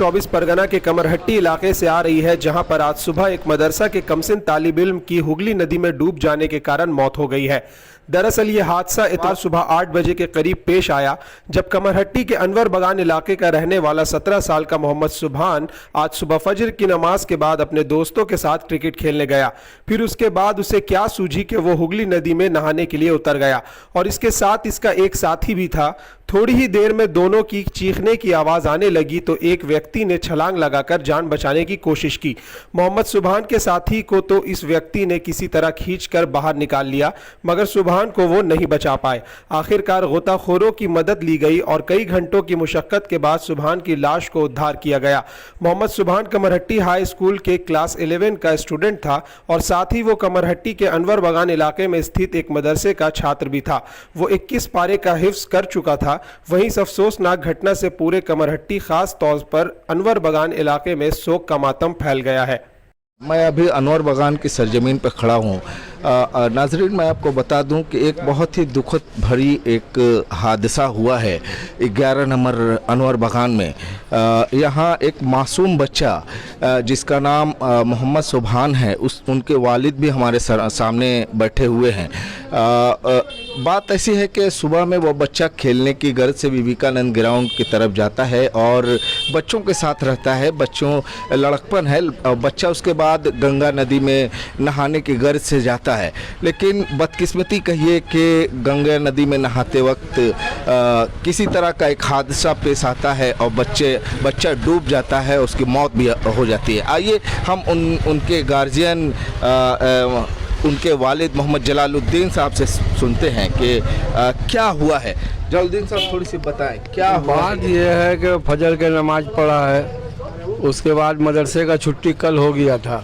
24 परगना के कमरहट्टी इलाके से आ रही है, जहां पर आज सुबह एक मदरसा के कमसिन तालिब इल्म की हुगली नदी में डूब जाने के कारण मौत हो गई है। दरअसल ये हादसा इतवार सुबह 8 बजे के करीब पेश आया, जब कमरहट्टी के अनवर बगान इलाके का रहने वाला 17 साल का मोहम्मद सुभान आज सुबह फजर की नमाज के बाद अपने दोस्तों के साथ क्रिकेट खेलने गया। फिर उसके बाद उसे क्या सूझी कि वो हुगली नदी में नहाने के लिए उतर गया और इसके साथ इसका एक साथी भी था। थोड़ी ही देर में दोनों की चीखने की आवाज़ आने लगी तो एक व्यक्ति ने छलांग लगाकर जान बचाने की कोशिश की। मोहम्मद सुभान के साथी को तो इस व्यक्ति ने किसी तरह खींचकर बाहर निकाल लिया, मगर सुभान को वो नहीं बचा पाए। आखिरकार गोताखोरों की मदद ली गई और कई घंटों की मुशक्कत के बाद सुभान की लाश को उद्धार किया गया। मोहम्मद सुभान कमरहट्टी हाई स्कूल के क्लास 11 का स्टूडेंट था और साथ ही वो कमरहट्टी के अनवर बगान इलाके में स्थित एक मदरसे का छात्र भी था। वो 21 पारे का हिफ्ज कर चुका था। वहीं इस अफसोसनाक घटना से पूरे कमरहट्टी खास तौर पर अनवर बगान इलाके में शोक का मातम फैल गया है। मैं अभी अनवर बगान की सरजमीन पर खड़ा हूँ। नाजरीन, मैं आपको बता दूं कि एक बहुत ही दुखद भरी एक हादसा हुआ है 11 नंबर अनवर बगान में। यहाँ एक मासूम बच्चा जिसका नाम मोहम्मद सुभान है, उनके वालिद भी हमारे सामने बैठे हुए हैं। बात ऐसी है कि सुबह में वो बच्चा खेलने की गर्ज से विवेकानंद ग्राउंड की तरफ जाता है और बच्चों के साथ रहता है। बच्चों लड़कपन है, बच्चा उसके बाद गंगा नदी में नहाने की गर्ज से जाता है। लेकिन बदकिस्मती कहिए कि गंगा नदी में नहाते वक्त किसी तरह का एक हादसा पेश आता है और बच्चा डूब जाता है, उसकी मौत भी हो जाती है। आइए हम उनके गार्जियन उनके वालिद मोहम्मद जलालुद्दीन साहब से सुनते हैं कि क्या हुआ है। जलालुद्दीन साहब, थोड़ी सी बताएं क्या हुआ। बात यह है कि फजर के नमाज पढ़ा है, उसके बाद मदरसे का छुट्टी कल हो गया था।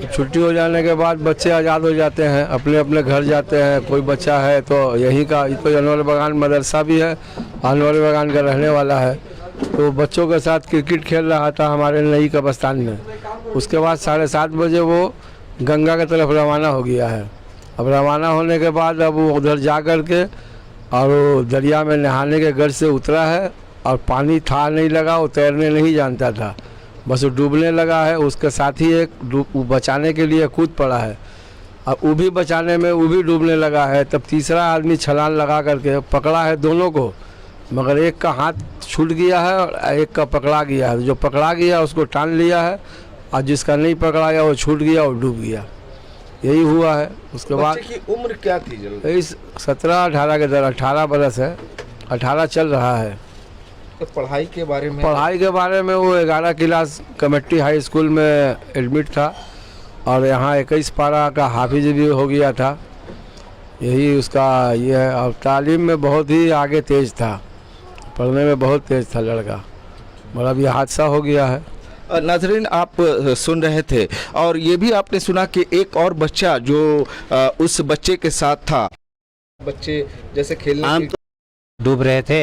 छुट्टी हो जाने के बाद बच्चे आज़ाद हो जाते हैं, अपने अपने घर जाते हैं। कोई बच्चा है तो यहीं का, तो अनवर बगान मदरसा भी है, अनवर बगान का रहने वाला है, तो बच्चों के साथ क्रिकेट खेल रहा था हमारे नई कब्रिस्तान में। उसके बाद 7:30 बजे वो गंगा की तरफ रवाना हो गया है। अब रवाना होने के बाद अब वो उधर जा कर के और वो दरिया में नहाने के गर्ज से उतरा है और पानी था नहीं लगा, वो तैरने नहीं जानता था, बस वो डूबने लगा है। उसके साथ ही एक बचाने के लिए कूद पड़ा है। अब वो भी बचाने में वो भी डूबने लगा है। तब तीसरा आदमी छलांग लगा करके पकड़ा है दोनों को, मगर एक का हाथ छूट गया है और एक का पकड़ा गया है। जो पकड़ा गया उसको टान लिया है और जिसका नहीं पकड़ा गया वो छूट गया और डूब गया। यही हुआ है। उसके बाद बच्चे की उम्र क्या थी? इस 17-18 के दर 18 बरस है, 18 चल रहा है। तो पढ़ाई के बारे में वो 11 क्लास कमेटी हाई स्कूल में एडमिट था और यहाँ 21 पारा का हाफिज भी हो गया था। यही उसका ये है। और तालीम में बहुत ही आगे तेज़ था, पढ़ने में बहुत तेज़ था लड़का, बड़ा भी हादसा हो गया है। नाजरीन, आप सुन रहे थे और ये भी आपने सुना कि एक और बच्चा जो उस बच्चे के साथ था, बच्चे जैसे खेलने डूब रहे थे